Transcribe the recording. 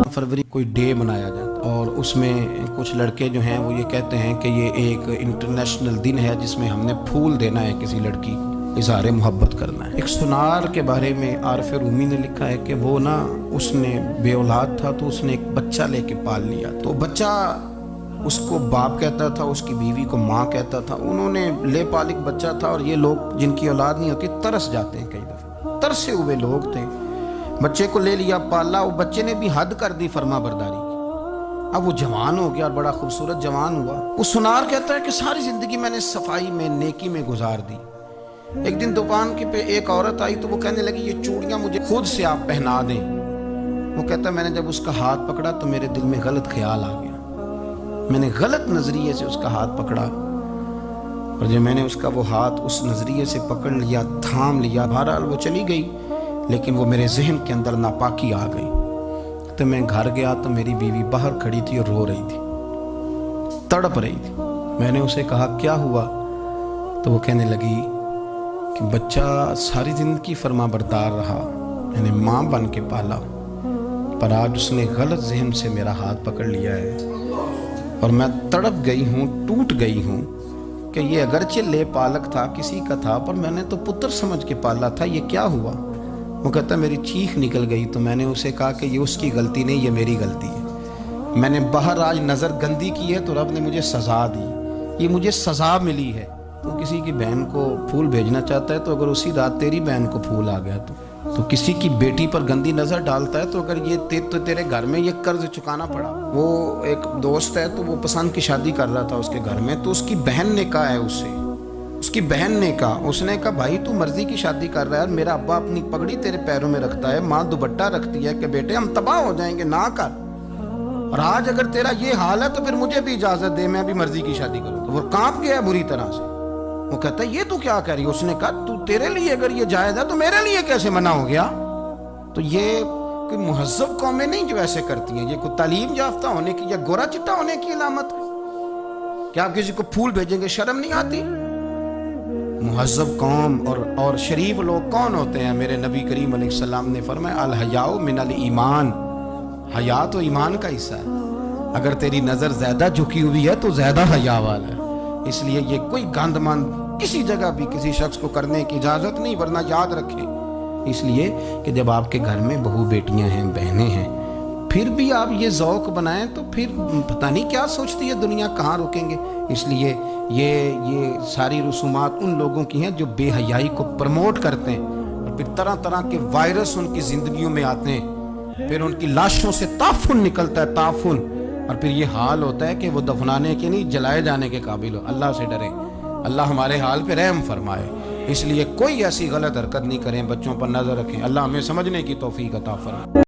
फरवरी कोई डे मनाया जाता है और उसमें कुछ लड़के जो हैं वो ये कहते हैं कि ये एक इंटरनेशनल दिन है जिसमें हमने फूल देना है किसी लड़की को, इज़हार मोहब्बत करना है। एक सुनार के बारे में आरफ रूमी ने लिखा है कि वो ना उसने बे औलाद था तो उसने एक बच्चा लेके पाल लिया। तो बच्चा उसको बाप कहता था, उसकी बीवी को माँ कहता था। उन्होंने ले पालिक बच्चा था और ये लोग जिनकी औलाद नहीं होती तरस जाते हैं, कई दफ़ा तरसे हुए लोग थे। बच्चे को ले लिया, पाला, वो बच्चे ने भी हद कर दी फर्मा बरदारी की। अब वो जवान हो गया और बड़ा खूबसूरत जवान हुआ। वो सुनार कहता है कि सारी ज़िंदगी मैंने सफाई में, नेकी में गुजार दी। एक दिन दुकान के पे एक औरत आई तो वो कहने लगी ये चूड़ियाँ मुझे खुद से आप पहना दें। वो कहता मैंने जब उसका हाथ पकड़ा तो मेरे दिल में गलत ख्याल आ गया, मैंने गलत नज़रिए से उसका हाथ पकड़ा और जब मैंने उसका वो हाथ उस नज़रिए से पकड़ लिया, थाम लिया, बहरहाल वो चली गई, लेकिन वो मेरे जहन के अंदर नापाकी आ गई। तो मैं घर गया तो मेरी बीवी बाहर खड़ी थी और रो रही थी, तड़प रही थी। मैंने उसे कहा क्या हुआ? तो वो कहने लगी कि बच्चा सारी जिंदगी फर्मा बरदार रहा, मैंने माँ बन के पाला, पर आज उसने गलत जहन से मेरा हाथ पकड़ लिया है और मैं तड़प गई हूँ, टूट गई हूँ कि ये अगरचे ले पालक था, किसी का था, पर मैंने तो पुत्र समझ के पाला था, ये क्या हुआ? वो कहता मेरी चीख निकल गई। तो मैंने उसे कहा कि ये उसकी गलती नहीं, ये मेरी गलती है। मैंने बाहर आज नज़र गंदी की है तो रब ने मुझे सज़ा दी, ये मुझे सज़ा मिली है। तो किसी की बहन को फूल भेजना चाहता है तो अगर उसी रात तेरी बहन को फूल आ गया तो किसी की बेटी पर गंदी नज़र डालता है तो अगर ये तेरे घर में ये कर्ज चुकाना पड़ा। वो एक दोस्त है तो वो पसंद की शादी कर रहा था उसके घर में, तो उसकी बहन ने कहा है उससे, उसकी बहन ने कहा, उसने कहा भाई तू मर्जी की शादी कर रहा है, मेरा अब्बा अपनी पगड़ी तेरे पैरों में रखता है, माँ दुपट्टा रखती है कि बेटे हम तबाह हो जाएंगे, ना कर। और आज अगर तेरा ये हाल है तो फिर मुझे भी इजाजत दे, मैं भी मर्जी की शादी करूँ। तो वो कांप गया बुरी तरह से। वो कहता है ये तू क्या कह रही है? उसने कहा तू तेरे लिए अगर ये जायज़ है तो मेरे लिए कैसे मना हो गया? तो ये कोई मुहज़्ज़ब कौमें नहीं जो ऐसे करती हैं, ये कोई तालीम याफ्ता होने की या गोरा चिट्टा होने की अलामत है? क्या आप किसी को फूल भेजेंगे, शर्म नहीं आती? मुहज़्ज़ब कौम और शरीफ लोग कौन होते हैं? मेरे नबी करीम अलैहिस्सलाम ने फरमाया अल हयाउ मिनल ईमान, हया तो ईमान का हिस्सा है। अगर तेरी नज़र ज़्यादा झुकी हुई है तो ज़्यादा हया वाला है। इसलिए ये कोई गंदमंद किसी जगह भी किसी शख्स को करने की इजाज़त नहीं, वरना याद रखें इसलिए कि जब आपके घर में बहू बेटियां हैं, बहनें हैं, फिर भी आप ये ज़ौक़ बनाएं तो फिर पता नहीं क्या सोचती है दुनिया, कहाँ रुकेंगे। इसलिए ये सारी रसूमात उन लोगों की हैं जो बेहयाई को प्रमोट करते हैं और फिर तरह तरह के वायरस उनकी ज़िंदगियों में आते हैं, फिर उनकी लाशों से ताफुन निकलता है, ताफुन, और फिर ये हाल होता है कि वो दफनाने के नहीं जलाए जाने के काबिल हो। अल्लाह से डरें, अल्लाह हमारे हाल पे रहम फरमाए। इसलिए कोई ऐसी गलत हरकत नहीं करें, बच्चों पर नज़र रखें। अल्लाह हमें समझने की तौफीक अता फरमाए।